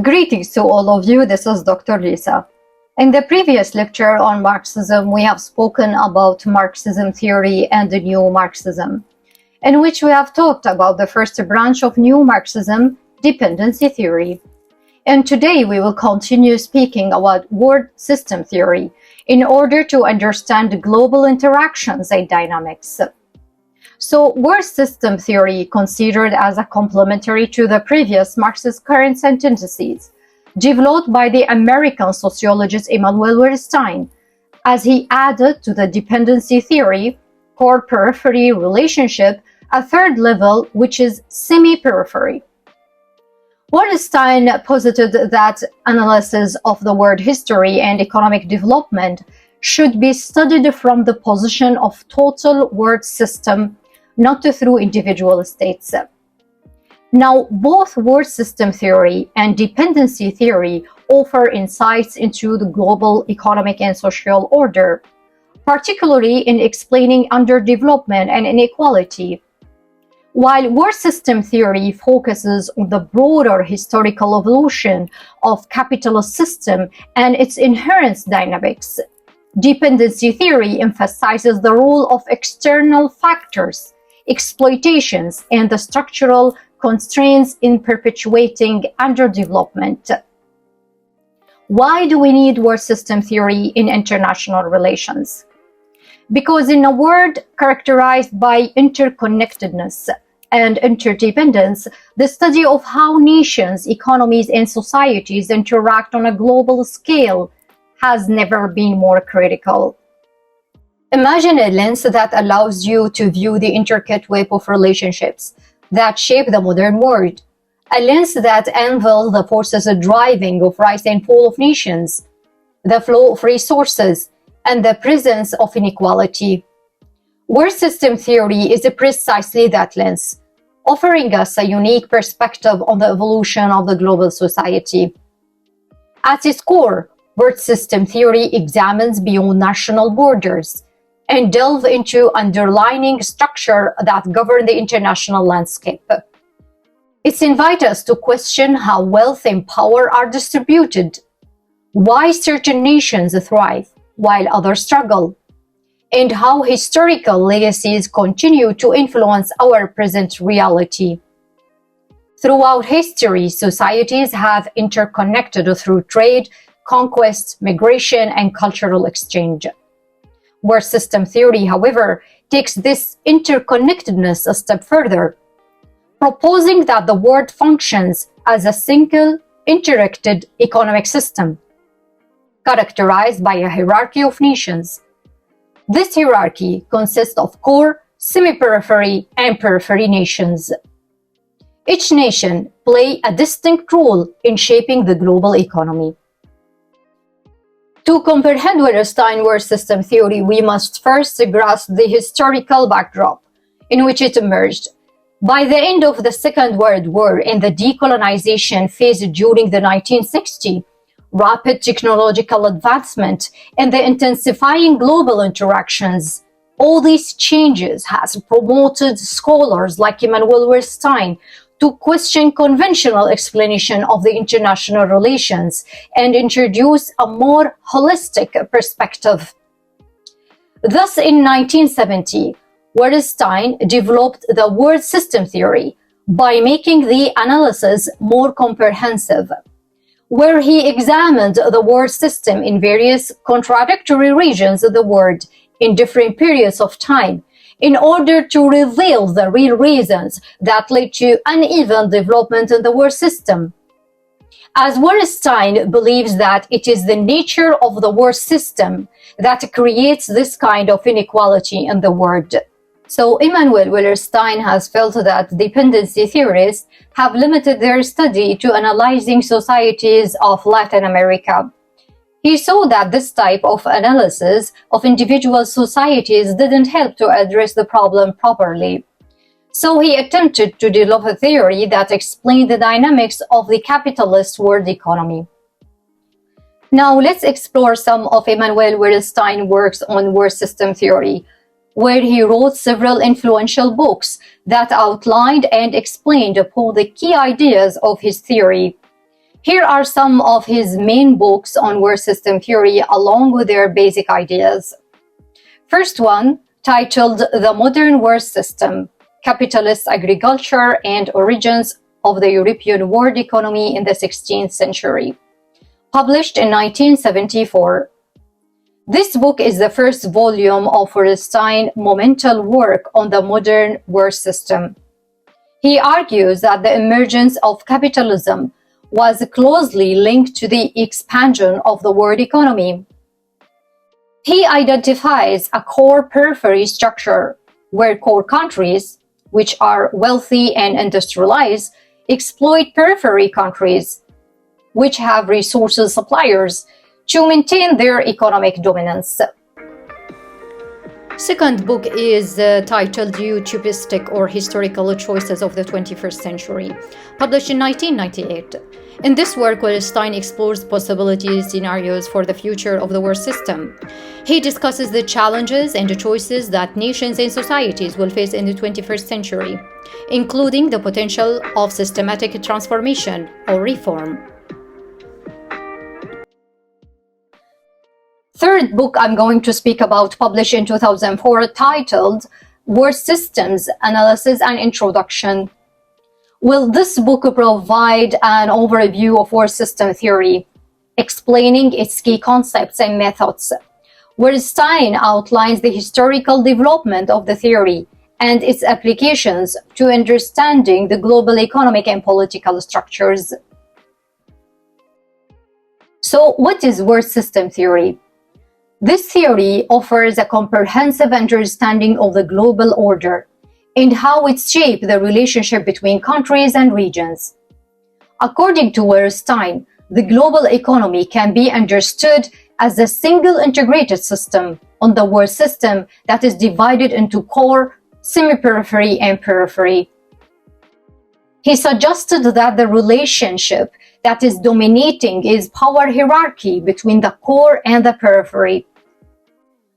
Greetings to all of you, this is Dr. Lisa. In the previous lecture on Marxism, we have spoken about Marxism theory and the new Marxism, in which we have talked about the first branch of new Marxism, dependency theory. And today we will continue speaking about word system theory in order to understand global interactions and dynamics. So word system theory, considered as a complementary to the previous Marxist currents and tendencies, developed by the American sociologist Immanuel Wallerstein, as he added to the dependency theory, core-periphery relationship, a third level, which is semi-periphery. Wallerstein posited that analysis of the word history and economic development should be studied from the position of total word system, not through individual states. Now, both word system theory and dependency theory offer insights into the global economic and social order, particularly in explaining underdevelopment and inequality. While word system theory focuses on the broader historical evolution of capitalist system and its inherent dynamics, dependency theory emphasizes the role of external factors, exploitations, and the structural constraints in perpetuating underdevelopment. Why do we need word system theory in international relations? Because in a world characterized by interconnectedness and interdependence, the study of how nations, economies, and societies interact on a global scale has never been more critical. Imagine a lens that allows you to view the intricate web of relationships that shape the modern world, a lens that unveils the forces driving of rise and fall of nations, the flow of resources, and the presence of inequality. Word system theory is precisely that lens, offering us a unique perspective on the evolution of the global society. At its core, word system theory examines beyond national borders and delve into underlying structure that govern the international landscape. It invites us to question how wealth and power are distributed, why certain nations thrive while others struggle, and how historical legacies continue to influence our present reality. Throughout history, societies have interconnected through trade, conquest, migration, and cultural exchange. Word system theory, however, takes this interconnectedness a step further, proposing that the world functions as a single, interacted economic system, characterized by a hierarchy of nations. This hierarchy consists of core, semi-periphery, and periphery nations. Each nation plays a distinct role in shaping the global economy. To comprehend Wallerstein word system theory, we must first grasp the historical backdrop in which it emerged. By the end of the Second World War and the decolonization phase during the 1960s, rapid technological advancement and the intensifying global interactions, all these changes has promoted scholars like Immanuel Wallerstein to question conventional explanation of the international relations and introduce a more holistic perspective. Thus, in 1970, Wallerstein developed the word system theory by making the analysis more comprehensive, where he examined the word system in various contradictory regions of the world in different periods of time, in order to reveal the real reasons that led to uneven development in the word system. As Wallerstein believes that it is the nature of the word system that creates this kind of inequality in the world. So Immanuel Wallerstein has felt that dependency theorists have limited their study to analyzing societies of Latin America. He saw that this type of analysis of individual societies didn't help to address the problem properly. So he attempted to develop a theory that explained the dynamics of the capitalist world economy. Now let's explore some of Immanuel Wallerstein's works on word system theory, where he wrote several influential books that outlined and explained upon the key ideas of his theory. Here are some of his main books on world system theory along with their basic ideas. First one, titled The Modern World System, Capitalist Agriculture and Origins of the European World Economy in the 16th Century, published in 1974. This book is the first volume of Wallerstein's monumental work on the modern world system. He argues that the emergence of capitalism was closely linked to the expansion of the world economy. He identifies a core periphery structure where core countries, which are wealthy and industrialized, exploit periphery countries, which have resources suppliers, to maintain their economic dominance. Second book is titled Utopistic or Historical Choices of the 21st Century, published in 1998. In this work, Wallerstein explores possibility scenarios for the future of the world system. He discusses the challenges and the choices that nations and societies will face in the 21st century, including the potential of systematic transformation or reform. Third book I'm going to speak about, published in 2004, titled World Systems Analysis and Introduction. Will this book provide an overview of world system theory, explaining its key concepts and methods. Wallerstein outlines the historical development of the theory and its applications to understanding the global economic and political structures. So, what is world system theory? This theory offers a comprehensive understanding of the global order and how it shapes the relationship between countries and regions. According to Wallerstein, the global economy can be understood as a single integrated system on the world system that is divided into core, semi-periphery, and periphery. He suggested that the relationship that is dominating is power hierarchy between the core and the periphery.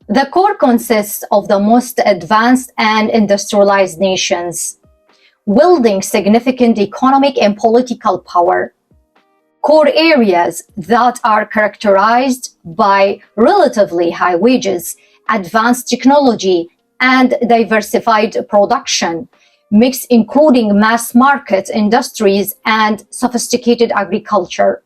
The core consists of the most advanced and industrialized nations, wielding significant economic and political power. Core areas that are characterized by relatively high wages, advanced technology, and diversified production, mix including mass market industries and sophisticated agriculture.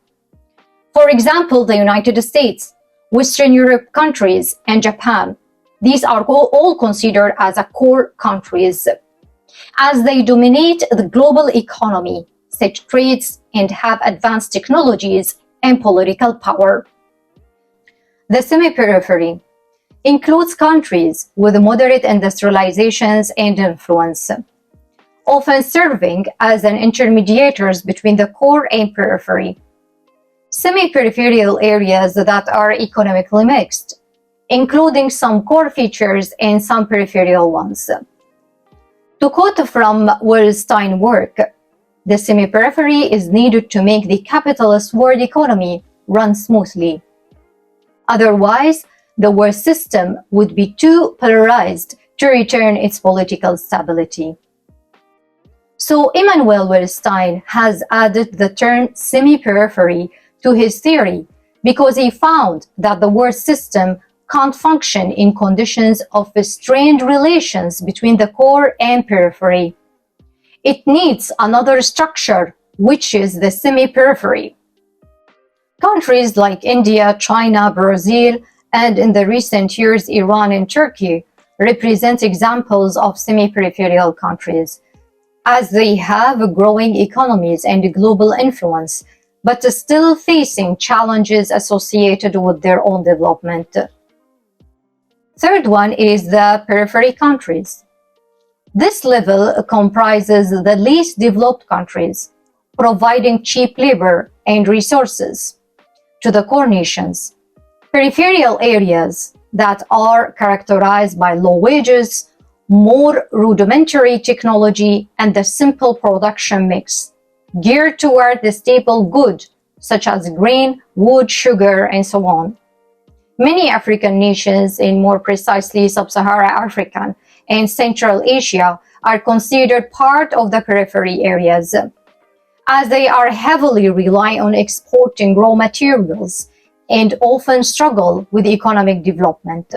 For example, the United States, Western Europe countries, and Japan. These are all considered as core countries, as they dominate the global economy, set trades, and have advanced technologies and political power. The semi-periphery includes countries with moderate industrializations and influence, often serving as an intermediaries between the core and periphery. Semi-peripheral areas that are economically mixed, including some core features and some peripheral ones. To quote from Wallerstein's work, the semi-periphery is needed to make the capitalist world economy run smoothly. Otherwise, the world system would be too polarized to retain its political stability. So Immanuel Wallerstein has added the term semi-periphery to his theory because he found that the world system can't function in conditions of strained relations between the core and periphery. It needs another structure, which is the semi-periphery. Countries like India, China, Brazil, and in the recent years Iran and Turkey represent examples of semi-peripheral countries, as they have growing economies and global influence, but still facing challenges associated with their own development. Third one is the periphery countries. This level comprises the least developed countries, providing cheap labor and resources to the core nations. Peripheral areas that are characterized by low wages, more rudimentary technology, and the simple production mix, geared toward the staple goods such as grain, wood, sugar, and so on. Many African nations, and more precisely Sub-Saharan African and Central Asia, are considered part of the periphery areas. as they are heavily rely on exporting raw materials and often struggle with economic development.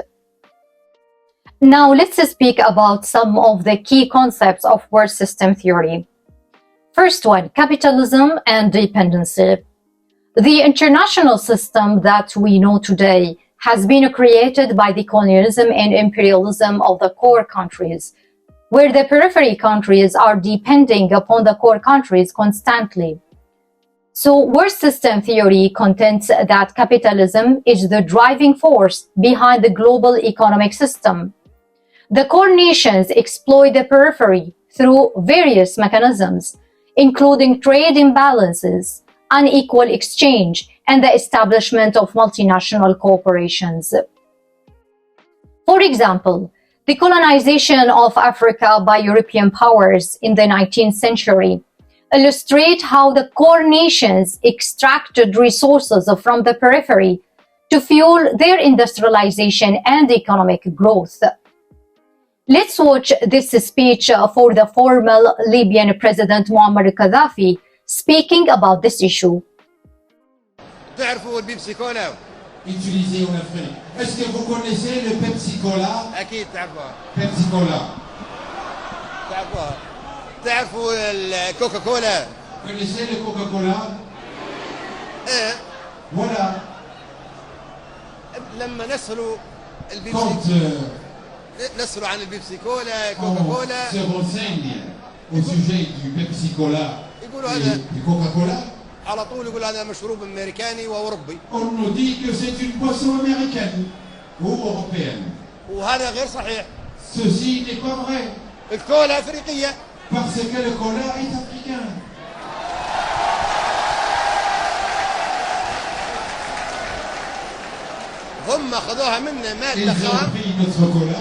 Now let's speak about some of the key concepts of world system theory. First one, capitalism and dependency. The international system that we know today has been created by the colonialism and imperialism of the core countries, where the periphery countries are depending upon the core countries constantly. So world system theory contends that capitalism is the driving force behind the global economic system. The core nations exploit the periphery through various mechanisms, including trade imbalances, unequal exchange, and the establishment of multinational corporations. For example, the colonization of Africa by European powers in the 19th century illustrate how the core nations extracted resources from the periphery to fuel their industrialization and economic growth. Let's watch this speech for the former Libyan President Muammar Gaddafi speaking about this issue. تعرفوا البيبسي كولا؟ utilisé en Afrique. Est-ce que vous connaissez le Pepsi Cola? أكيد تعرفوها. Pepsi Cola. تعرفوها. تعرفوا الكوكا كولا؟ Connaissez le Coca-Cola? إيه. Voilà. لما نسألوا البيبسي Quand نسألوا عن البيبسي كولا، كوكا on كولا، se renseigne au sujet du Pepsi Cola يقولوا et هذا du Coca-Cola, على طول يقول هذا مشروب أمريكاني وأوروبي. on nous dit que c'est une boisson américaine ou européenne. وهذا غير صحيح. Ceci n'est pas vrai, الكولا أفريقية. parce que le cola est africain. هم أخذوها منا Ils مادة ont خام، pris notre cola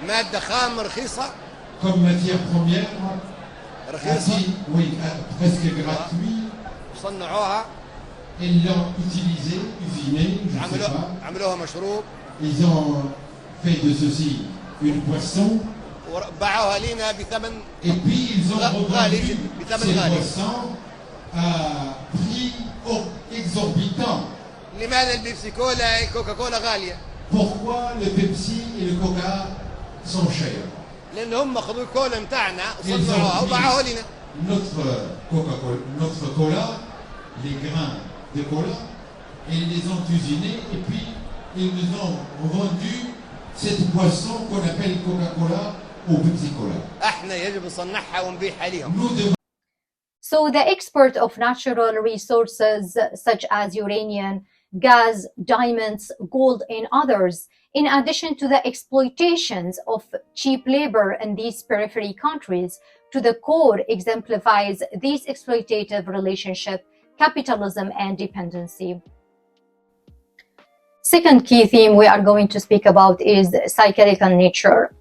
مادة خام رخيصة، comme matière première, رخيصة، oui, presque gratuit. صنعوها، Ils l'ont utilisé, usiné, je ne sais pas. عملوها مشروب، Ils ont fait de ceci une boisson. وباعوها لينا بثمن Et puis ils ont غالي revendu جدا، بثمن ces غالي. boissons à prix exorbitant. لماذا البيبسي كولا كوكا كولا غالية؟ Pourquoi le Pepsi et le Coca sont chers? لأن هم أخذوا الكولا متاعنا Ils وصنعوها ont وباعوها pris لنا. notre cola, les grains de cola, et ils les ont usinés et puis ils nous ont vendu cette boisson qu'on appelle Coca-Cola ou Pepsi Cola. احنا يجب نصنعها ونبيعها لهم. Nous devons So the export of natural resources such as uranium, gas, diamonds, gold, and others, in addition to the exploitations of cheap labor in these periphery countries, to the core exemplifies this exploitative relationship, capitalism and dependency. Second key theme we are going to speak about is cyclical nature.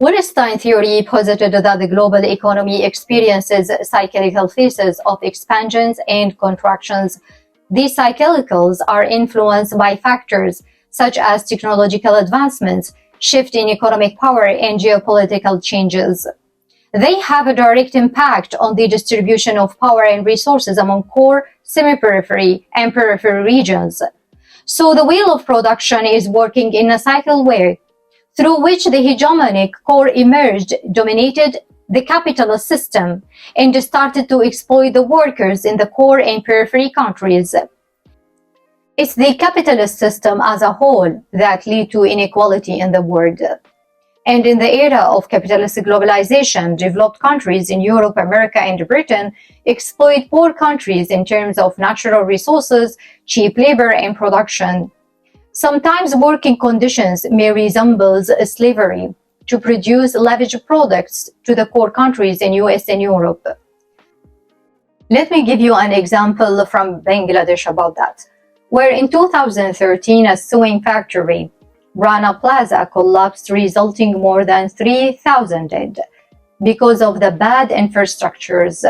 Wallerstein theory posited that the global economy experiences cyclical phases of expansions and contractions. These cyclicals are influenced by factors such as technological advancements, shift in economic power, and geopolitical changes. They have a direct impact on the distribution of power and resources among core, semi-periphery, and periphery regions. So the wheel of production is working in a cycle way, through which the hegemonic core emerged, dominated the capitalist system, and started to exploit the workers in the core and periphery countries. It's the capitalist system as a whole that lead to inequality in the world. And in the era of capitalist globalization, developed countries in Europe, America, and Britain exploit poor countries in terms of natural resources, cheap labor, and production. Sometimes working conditions may resemble slavery to produce lavish products to the core countries in US and Europe. Let me give you an example from Bangladesh about that, where in 2013 a sewing factory, Rana Plaza, collapsed, resulting more than 3,000 dead because of the bad infrastructures.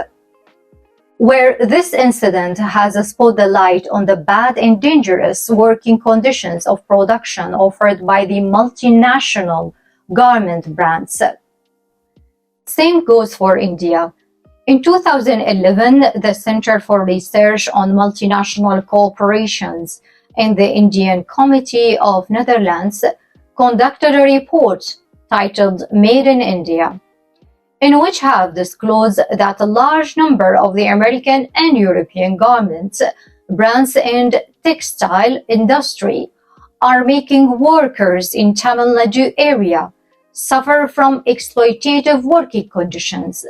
Where this incident has spot the light on the bad and dangerous working conditions of production offered by the multinational garment brands. Same goes for India. In 2011, the Center for Research on Multinational Corporations and the Indian Committee of Netherlands conducted a report titled Made in India, in which have disclosed that a large number of the American and European garments, brands and textile industry are making workers in Tamil Nadu area suffer from exploitative working conditions,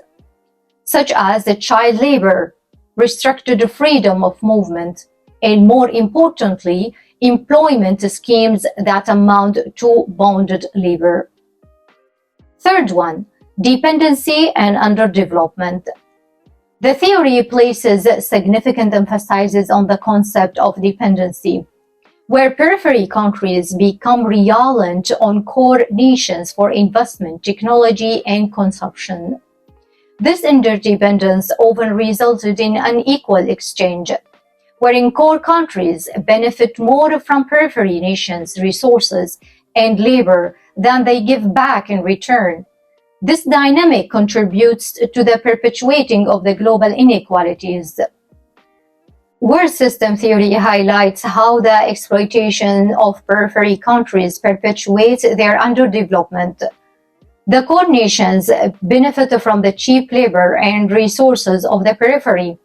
such as the child labor, restricted freedom of movement, and more importantly, employment schemes that amount to bonded labor. Third one, dependency and underdevelopment. The theory places significant emphasis on the concept of dependency, where periphery countries become reliant on core nations for investment, technology, and consumption. This interdependence often resulted in unequal exchange, wherein core countries benefit more from periphery nations' resources and labor than they give back in return. This dynamic contributes to the perpetuating of the global inequalities. World system theory highlights how the exploitation of periphery countries perpetuates their underdevelopment. The core nations benefit from the cheap labor and resources of the periphery,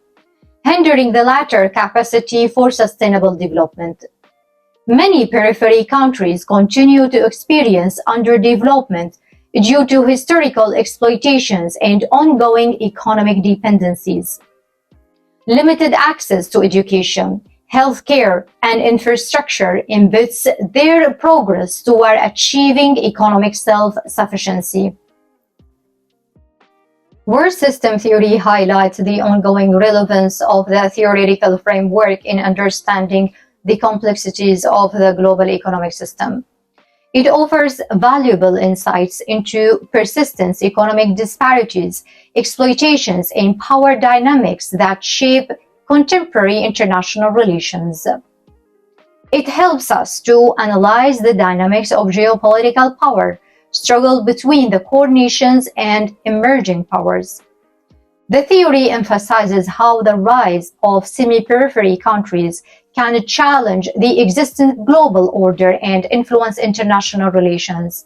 hindering the latter capacity for sustainable development. Many periphery countries continue to experience underdevelopment due to historical exploitations and ongoing economic dependencies. Limited access to education, healthcare, and infrastructure impedes their progress toward achieving economic self-sufficiency. World system theory highlights the ongoing relevance of the theoretical framework in understanding the complexities of the global economic system. It offers valuable insights into persistent economic disparities, exploitations, and power dynamics that shape contemporary international relations. It helps us to analyze the dynamics of geopolitical power, struggle between the core nations and emerging powers. The theory emphasizes how the rise of semi-periphery countries can challenge the existing global order and influence international relations.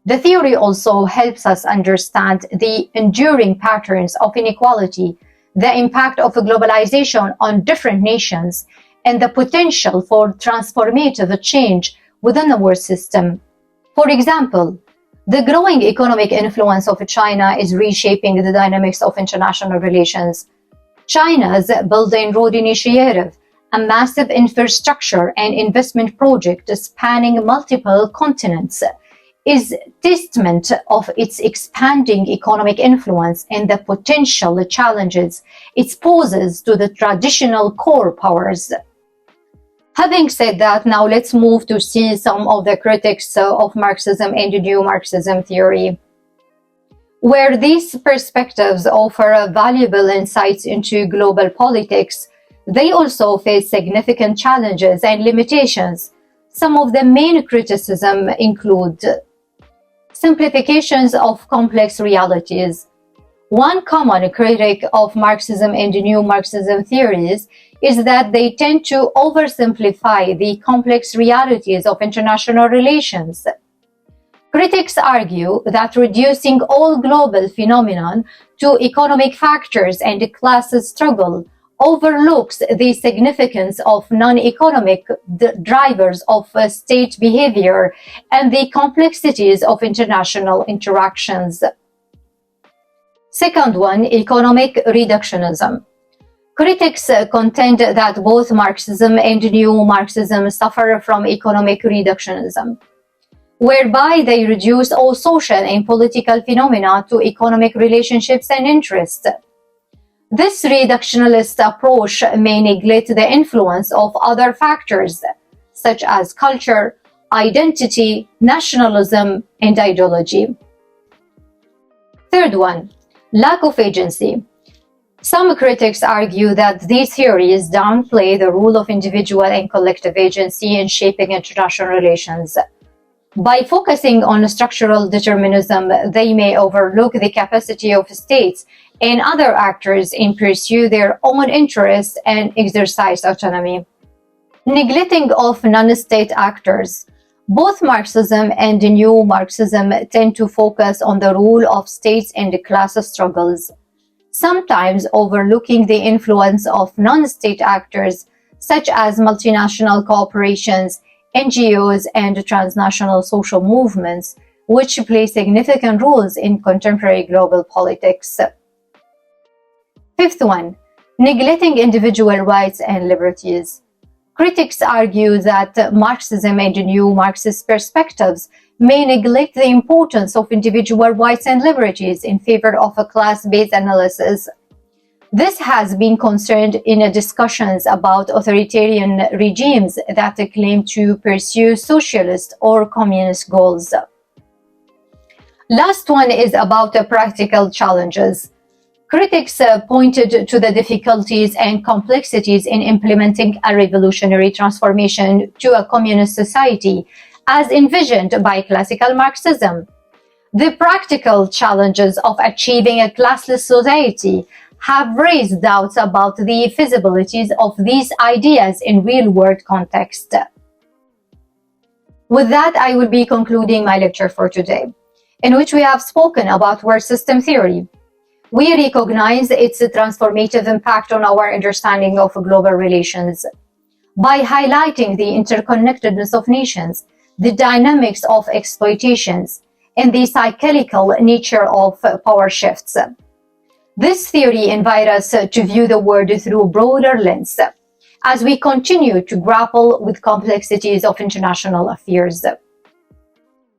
The theory also helps us understand the enduring patterns of inequality, the impact of globalization on different nations, and the potential for transformative change within the world system. For example, the growing economic influence of China is reshaping the dynamics of international relations. China's Belt and Road Initiative, a massive infrastructure and investment project spanning multiple continents, is testament of its expanding economic influence and the potential challenges it poses to the traditional core powers. Having said that, now let's move to see some of the critics of Marxism and New Marxism theory. Where these perspectives offer valuable insights into global politics, they also face significant challenges and limitations. Some of the main criticism include simplifications of complex realities. One common critic of Marxism and New Marxism theories is that they tend to oversimplify the complex realities of international relations. Critics argue that reducing all global phenomenon to economic factors and class struggle overlooks the significance of non-economic drivers of state behavior and the complexities of international interactions. Second one, economic reductionism. Critics contend that both Marxism and New Marxism suffer from economic reductionism, whereby they reduce all social and political phenomena to economic relationships and interests. This reductionist approach may neglect the influence of other factors, such as culture, identity, nationalism, and ideology. Third one, lack of agency. Some critics argue that these theories downplay the role of individual and collective agency in shaping international relations. By focusing on structural determinism, they may overlook the capacity of states and other actors in pursue their own interests and exercise autonomy. Neglecting of non-state actors. Both Marxism and New Marxism tend to focus on the role of states and class struggles, sometimes overlooking the influence of non-state actors such as multinational corporations, NGOs, and transnational social movements, which play significant roles in contemporary global politics. Fifth one, neglecting individual rights and liberties. Critics argue that Marxism and new Marxist perspectives may neglect the importance of individual rights and liberties in favor of a class-based analysis. This has been concerned in discussions about authoritarian regimes that claim to pursue socialist or communist goals. Last one is about the practical challenges. Critics pointed to the difficulties and complexities in implementing a revolutionary transformation to a communist society as envisioned by classical Marxism. The practical challenges of achieving a classless society have raised doubts about the feasibilities of these ideas in real-world context. With that, I will be concluding my lecture for today, in which we have spoken about world system theory. We recognize its transformative impact on our understanding of global relations. By highlighting the interconnectedness of nations, the dynamics of exploitations, and the cyclical nature of power shifts. This theory invites us to view the world through a broader lens, as we continue to grapple with complexities of international affairs.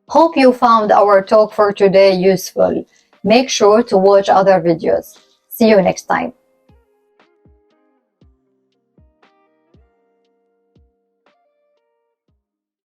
Hope you found our talk for today useful. Make sure to watch other videos. See you next time.